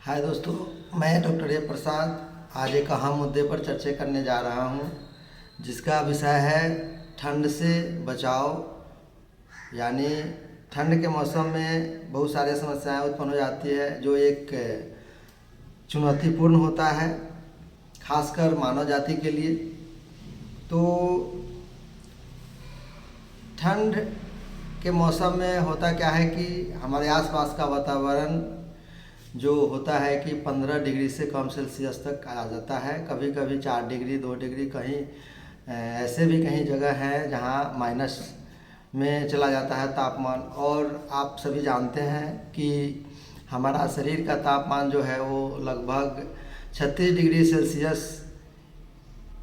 हाय दोस्तों, मैं doctor A प्रसाद आज एक अहम मुद्दे पर चर्चा करने जा रहा हूँ, जिसका विषय है ठंड से बचाव। यानी ठंड के मौसम में बहुत सारे समस्याएं उत्पन्न हो जाती है, जो एक चुनौतीपूर्ण होता है, खासकर मानव जाति के लिए। तो ठंड के मौसम में होता क्या है कि हमारे आसपास का वातावरण जो होता है कि 15 डिग्री से कम सेल्सियस तक आ जाता है। कभी कभी 4 डिग्री 2 डिग्री, कहीं ऐसे भी कहीं जगह हैं जहां माइनस में चला जाता है तापमान। और आप सभी जानते हैं कि हमारा शरीर का तापमान जो है वो लगभग 36 डिग्री सेल्सियस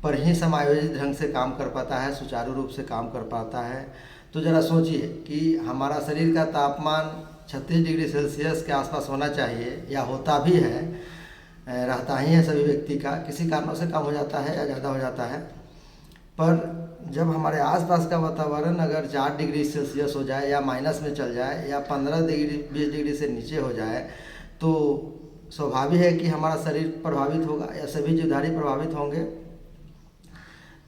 पर ही समायोजित ढंग से काम कर पाता है, सुचारू रूप से काम कर पाता है। तो ज़रा सोचिए कि हमारा शरीर का तापमान 36 डिग्री सेल्सियस के आसपास होना चाहिए, या होता भी है, रहता ही है सभी व्यक्ति का। किसी कारणों से कम हो जाता है या ज़्यादा हो जाता है, पर जब हमारे आसपास का वातावरण अगर 4 डिग्री सेल्सियस हो जाए या माइनस में चल जाए या 15 डिग्री 20 डिग्री से नीचे हो जाए, तो स्वाभाविक है कि हमारा शरीर प्रभावित होगा या सभी जीवधारी प्रभावित होंगे।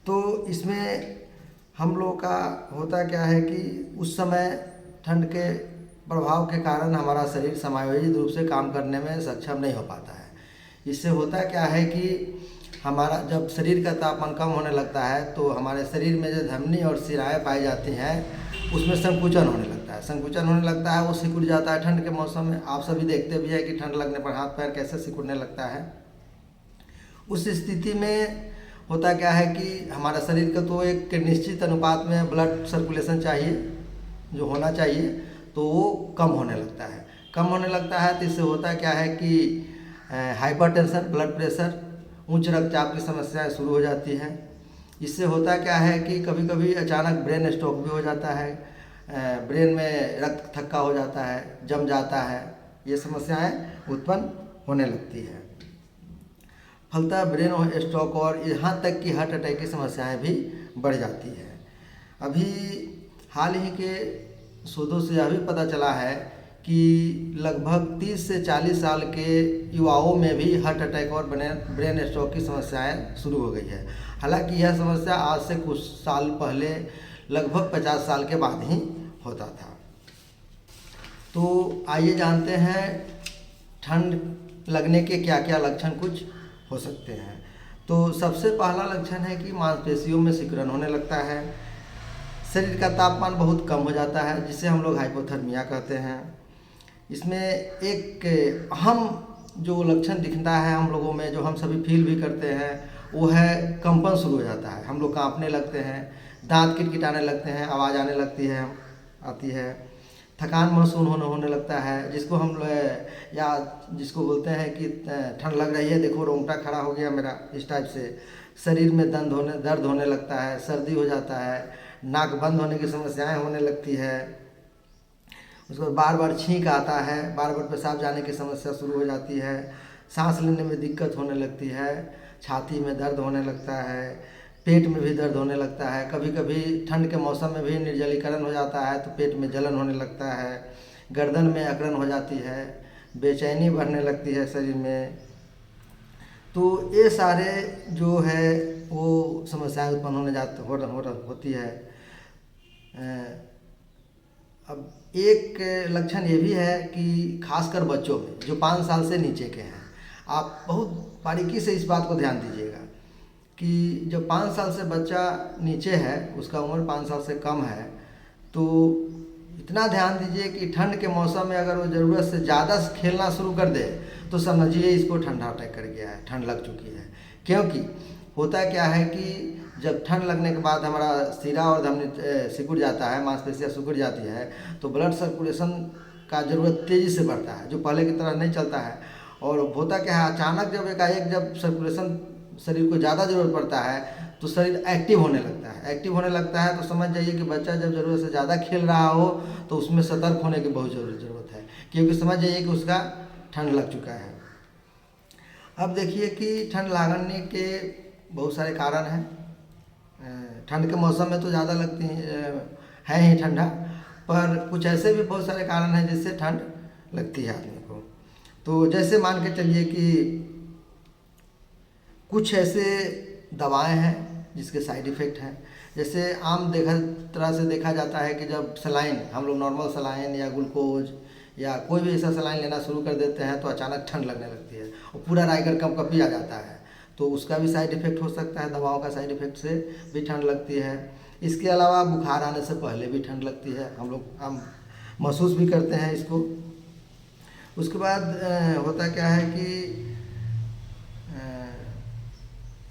तो इसमें हम लोग का होता क्या है कि उस समय ठंड के प्रभाव के कारण हमारा शरीर समायोजित रूप से काम करने में सक्षम नहीं हो पाता है। इससे होता क्या है कि हमारा जब शरीर का तापमान कम होने लगता है तो हमारे शरीर में जो धमनी और शिराएँ पाई जाती हैं उसमें संकुचन होने लगता है। संकुचन होने लगता है, वो सिकुड़ जाता है। ठंड के मौसम में आप सभी देखते भी हैं कि ठंड लगने पर हाथ पैर कैसे सिकुड़ने लगता है। उस स्थिति में होता क्या है कि हमारा शरीर का तो एक निश्चित अनुपात में ब्लड सर्कुलेशन चाहिए, जो होना चाहिए, तो वो कम होने लगता है। कम होने लगता है तो इससे होता क्या है कि हाइपरटेंशन, ब्लड प्रेशर, उच्च रक्तचाप की समस्याएं शुरू हो जाती हैं। इससे होता क्या है कि कभी कभी अचानक ब्रेन स्ट्रोक भी हो जाता है, ब्रेन में रक्त थक्का हो जाता है, जम जाता है। ये समस्याएं उत्पन्न होने लगती है। फलतः ब्रेन स्ट्रोक और यहाँ तक कि हार्ट अटैक की समस्याएं भी बढ़ जाती हैं। अभी हाल ही के शोधों से यह भी पता चला है कि लगभग 30 से 40 साल के युवाओं में भी हार्ट अटैक और ब्रेन स्ट्रोक की समस्याएं शुरू हो गई है। हालांकि यह समस्या आज से कुछ साल पहले लगभग 50 साल के बाद ही होता था। तो आइए जानते हैं ठंड लगने के क्या क्या लक्षण कुछ हो सकते हैं। तो सबसे पहला लक्षण है कि मांसपेशियों में सिकुड़न होने लगता है, शरीर का तापमान बहुत कम हो जाता है, जिसे हम लोग हाइपोथर्मिया कहते हैं। इसमें एक अहम जो लक्षण दिखता है हम लोगों में, जो हम सभी फील भी करते हैं, वो है कंपन शुरू हो जाता है। हम लोग कांपने लगते हैं, दांत किटकिटाने लगते हैं, आवाज़ आने लगती है, आती है, थकान महसूस होने लगता है, जिसको हम या जिसको बोलते हैं कि ठंड लग रही है, देखो रोंगटा खड़ा हो गया मेरा, इस टाइप से। शरीर में दर्द होने लगता है, सर्दी हो जाता है, नाक बंद होने की समस्याएं होने लगती है। उसको बार बार छींक आता है, बार बार पेशाब जाने की समस्या शुरू हो जाती है, सांस लेने में दिक्कत होने लगती है, छाती में दर्द होने लगता है, पेट में भी दर्द होने लगता है। कभी कभी ठंड के मौसम में भी निर्जलीकरण हो जाता है तो पेट में जलन होने लगता है, गर्दन में अकड़न हो जाती है, बेचैनी बढ़ने लगती है शरीर में। तो ये सारे जो है वो समस्याएं उत्पन्न होती है। अब एक लक्षण ये भी है कि खासकर बच्चों में जो 5 साल से नीचे के हैं, आप बहुत बारीकी से इस बात को ध्यान दीजिएगा कि जब 5 साल से बच्चा नीचे है, उसका उम्र 5 साल से कम है, तो इतना ध्यान दीजिए कि ठंड के मौसम में अगर वो ज़रूरत से ज़्यादा खेलना शुरू कर दे तो समझिए इसको ठंडा अटैक कर गया है, ठंड लग चुकी है। क्योंकि होता क्या है कि जब ठंड लगने के बाद हमारा सिरा और धमनी सिकुड़ जाता है, मांसपेशियाँ सिकुड़ जाती है, तो ब्लड सर्कुलेशन का ज़रूरत तेज़ी से बढ़ता है, जो पहले की तरह नहीं चलता है। और होता क्या है, अचानक जब एकाएक जब सर्कुलेशन शरीर को ज़्यादा ज़रूरत पड़ता है तो शरीर एक्टिव होने लगता है। एक्टिव होने लगता है तो समझ जाइए कि बच्चा जब ज़रूरत से ज़्यादा खेल रहा हो तो उसमें सतर्क होने की बहुत ज़रूरत है, क्योंकि समझ जाइए कि उसका ठंड लग चुका है। अब देखिए कि ठंड लगने के बहुत सारे कारण हैं। ठंड के मौसम में तो ज़्यादा लगती है ही ठंडा, पर कुछ ऐसे भी बहुत सारे कारण हैं जिससे ठंड लगती है आदमी को। तो जैसे मान के चलिए कि कुछ ऐसे दवाएं हैं जिसके साइड इफ़ेक्ट हैं। जैसे आम तरह से देखा जाता है कि जब सलाइन, हम लोग नॉर्मल सलाइन या ग्लूकोज या कोई भी ऐसा सलाइन लेना शुरू कर देते हैं तो अचानक ठंड लगने लगती है और पूरा राइगर कंपकपी आ जाता है, तो उसका भी साइड इफ़ेक्ट हो सकता है। दवाओं का साइड इफ़ेक्ट से भी ठंड लगती है। इसके अलावा बुखार आने से पहले भी ठंड लगती है, हम महसूस भी करते हैं इसको। उसके बाद होता क्या है कि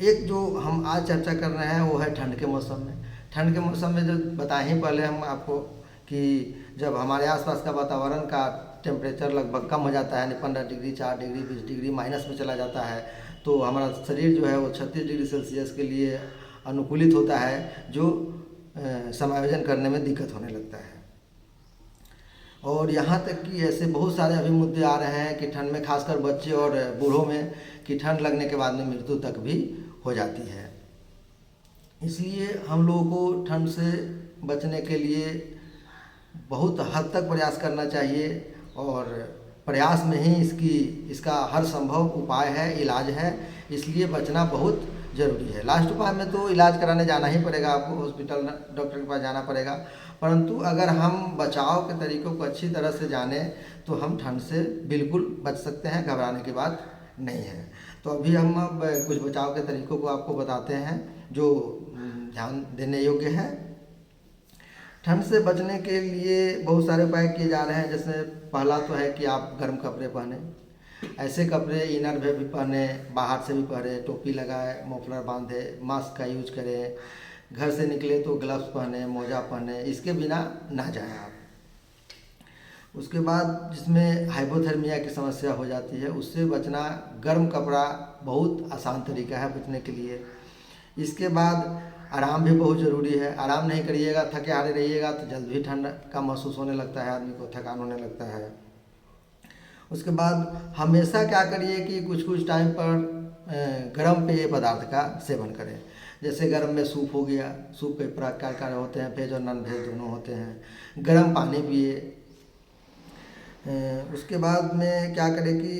एक जो हम आज चर्चा कर रहे हैं वो है ठंड के मौसम में। ठंड के मौसम में जो बताएं ही पहले हम आपको कि जब हमारे आसपास का वातावरण का टेम्परेचर लगभग कम हो जाता है, 15 डिग्री, 4 डिग्री, 20 डिग्री माइनस में चला जाता है, तो हमारा शरीर जो है वो 36 डिग्री सेल्सियस के लिए अनुकूलित होता है, जो समायोजन करने में दिक्कत होने लगता है। और यहाँ तक कि ऐसे बहुत सारे अभी मुद्दे आ रहे हैं कि ठंड में, खासकर बच्चे और बूढ़ों में, कि ठंड लगने के बाद में मृत्यु तक भी हो जाती है। इसलिए हम लोगों को ठंड से बचने के लिए बहुत हद तक प्रयास करना चाहिए और प्रयास में ही इसका हर संभव उपाय है, इलाज है। इसलिए बचना बहुत ज़रूरी है। लास्ट उपाय में तो इलाज कराने जाना ही पड़ेगा, आपको हॉस्पिटल डॉक्टर के पास जाना पड़ेगा, परंतु अगर हम बचाव के तरीकों को अच्छी तरह से जानें तो हम ठंड से बिल्कुल बच सकते हैं, घबराने की बात नहीं है। तो अभी हम कुछ बचाव के तरीकों को आपको बताते हैं जो ध्यान देने योग्य है। ठंड से बचने के लिए बहुत सारे उपाय किए जा रहे हैं। जैसे पहला तो है कि आप गर्म कपड़े पहने, ऐसे कपड़े इनर भी पहने, बाहर से भी पहने, टोपी लगाए, मफलर बांधे, मास्क का यूज करें, घर से निकले तो ग्लव्स पहने, मोजा पहने, इसके बिना ना जाएं आप। उसके बाद जिसमें हाइपोथर्मिया की समस्या हो जाती है, उससे बचना गर्म कपड़ा बहुत आसान तरीका है बचने के लिए। इसके बाद आराम भी बहुत ज़रूरी है। आराम नहीं करिएगा, थके हारे रहिएगा तो जल्द भी ठंड का महसूस होने लगता है, आदमी को थकान होने लगता है। उसके बाद हमेशा क्या करिए कि कुछ कुछ टाइम पर गर्म पेय पदार्थ का सेवन करें। जैसे गर्म में सूप हो गया, सूप कई प्रकार के होते हैं, वेज और नॉन वेज दोनों होते हैं। गर्म पानी पिए। उसके बाद में क्या करें कि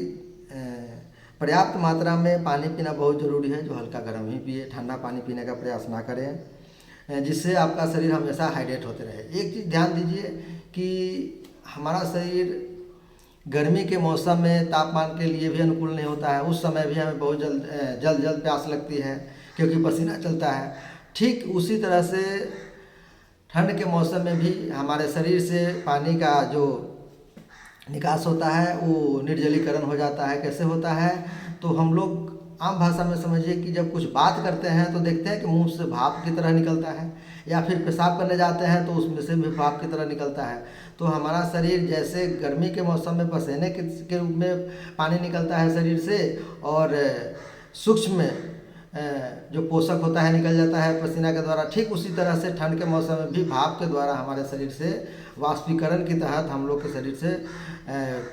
पर्याप्त मात्रा में पानी पीना बहुत ज़रूरी है, जो हल्का गर्म ही पिए, ठंडा पानी पीने का प्रयास ना करें, जिससे आपका शरीर हमेशा हाइड्रेट होते रहे। एक चीज़ ध्यान दीजिए कि हमारा शरीर गर्मी के मौसम में तापमान के लिए भी अनुकूल नहीं होता है। उस समय भी हमें बहुत जल्द प्यास लगती है क्योंकि पसीना चलता है। ठीक उसी तरह से ठंड के मौसम में भी हमारे शरीर से पानी का जो निकास होता है वो निर्जलीकरण हो जाता है। कैसे होता है? तो हम लोग आम भाषा में समझिए कि जब कुछ बात करते हैं तो देखते हैं कि मुंह से भाप की तरह निकलता है, या फिर पेशाब करने जाते हैं तो उसमें से भी भाप की तरह निकलता है। तो हमारा शरीर जैसे गर्मी के मौसम में पसीने के रूप में पानी निकलता है शरीर से, और सूक्ष्म जो पोषक होता है निकल जाता है पसीना के द्वारा, ठीक उसी तरह से ठंड के मौसम में भी भाप के द्वारा हमारे शरीर से वाष्पीकरण के तहत हम लोग के शरीर से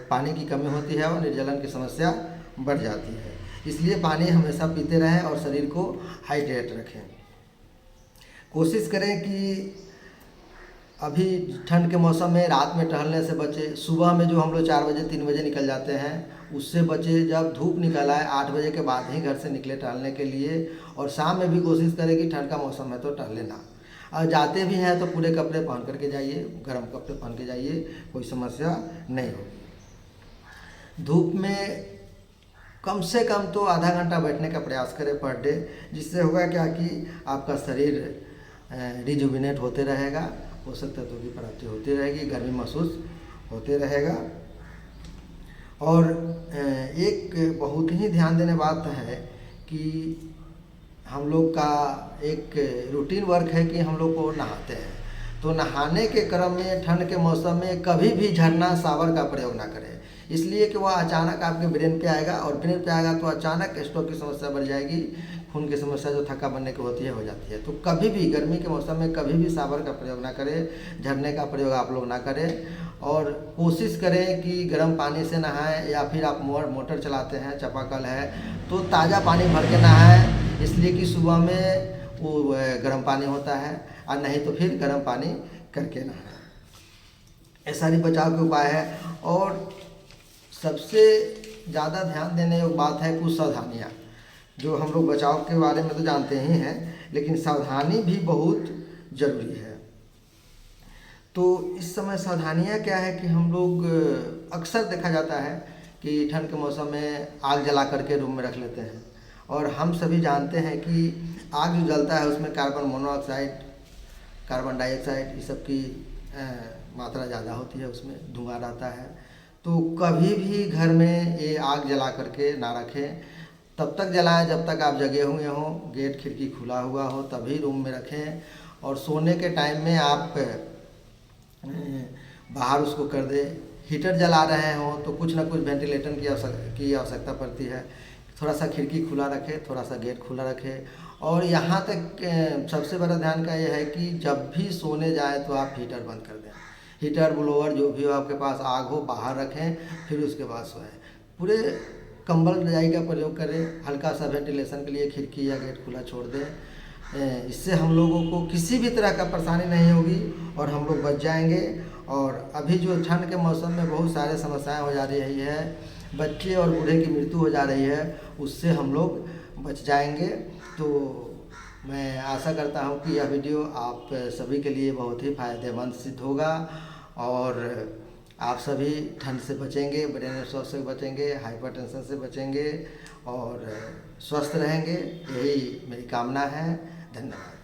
पानी की कमी होती है और निर्जलन की समस्या बढ़ जाती है। इसलिए पानी हमेशा पीते रहें और शरीर को हाइड्रेट रखें। कोशिश करें कि अभी ठंड के मौसम में रात में टहलने से बचे। सुबह में जो हम लोग 4 बजे 3 बजे निकल जाते हैं उससे बचे। जब धूप निकल आए 8 बजे के बाद ही घर से निकले टहलने के लिए। और शाम में भी कोशिश करें कि ठंड का मौसम है तो टहले ना, और जाते भी हैं तो पूरे कपड़े पहन करके जाइए, गर्म कपड़े पहन के जाइए, कोई समस्या नहीं होगी। धूप में कम से कम तो आधा घंटा बैठने का प्रयास करें पर डे, जिससे होगा क्या कि आपका शरीर रिजुविनेट होते रहेगा, पोषक तत्वों की प्राप्ति होती रहेगी, गर्मी महसूस होते रहेगा। और एक बहुत ही ध्यान देने बात है कि हम लोग का एक रूटीन वर्क है कि हम लोग को नहाते हैं, तो नहाने के क्रम में ठंड के मौसम में कभी भी झरना शावर का प्रयोग ना करें, इसलिए कि वह अचानक आपके ब्रेन पे आएगा, और ब्रेन पे आएगा तो अचानक स्ट्रोक की समस्या बढ़ जाएगी, खून की समस्या जो थक्का बनने की होती है हो जाती है। तो कभी भी गर्मी के मौसम में कभी भी शावर का प्रयोग ना करें, झरने का प्रयोग आप लोग ना करें। और कोशिश करें कि गर्म पानी से नहाएं, या फिर आप मोटर चलाते हैं, चापाकल है तो ताज़ा पानी भर के नहाएं, इसलिए कि सुबह में वो गर्म पानी होता है, और नहीं तो फिर गर्म पानी करके नहाएं। ये सारी बचाव के उपाय है। और सबसे ज़्यादा ध्यान देने योग्य बात है कुछ सावधानियाँ, जो हम लोग बचाव के बारे में तो जानते ही हैं, लेकिन सावधानी भी बहुत ज़रूरी है। तो इस समय सावधानियाँ क्या है कि हम लोग अक्सर देखा जाता है कि ठंड के मौसम में आग जला करके रूम में रख लेते हैं, और हम सभी जानते हैं कि आग जो जलता है उसमें कार्बन मोनोऑक्साइड, कार्बन डाइऑक्साइड, इस सब की मात्रा ज़्यादा होती है, उसमें धुआं रहता है। तो कभी भी घर में ये आग जला करके ना रखें, तब तक जलाएं जब तक आप जगे हुए हों, गेट खिड़की खुला हुआ हो, तभी रूम में रखें। और सोने के टाइम में आप बाहर उसको कर दें। हीटर जला रहे हों तो कुछ ना कुछ वेंटिलेटर की आवश्यकता पड़ती है, थोड़ा सा खिड़की खुला रखें, थोड़ा सा गेट खुला रखें। और यहाँ तक सबसे बड़ा ध्यान का ये है कि जब भी सोने जाए तो आप हीटर बंद कर दें। हीटर ब्लोअर जो भी हो आपके पास, आग हो, बाहर रखें, फिर उसके बाद सोएं। पूरे कंबल रजाई का प्रयोग करें, हल्का सा वेंटिलेशन के लिए खिड़की या गेट खुला छोड़ दें। इससे हम लोगों को किसी भी तरह का परेशानी नहीं होगी और हम लोग बच जाएंगे। और अभी जो ठंड के मौसम में बहुत सारे समस्याएं हो जा रही है, बच्चे और बूढ़े की मृत्यु हो जा रही है, उससे हम लोग बच जाएंगे। तो मैं आशा करता हूं कि यह वीडियो आप सभी के लिए बहुत ही फ़ायदेमंद सिद्ध होगा और आप सभी ठंड से बचेंगे, ब्रेन स्ट्रोक से बचेंगे, हाइपरटेंशन से बचेंगे और स्वस्थ रहेंगे, यही मेरी कामना है। धन्यवाद।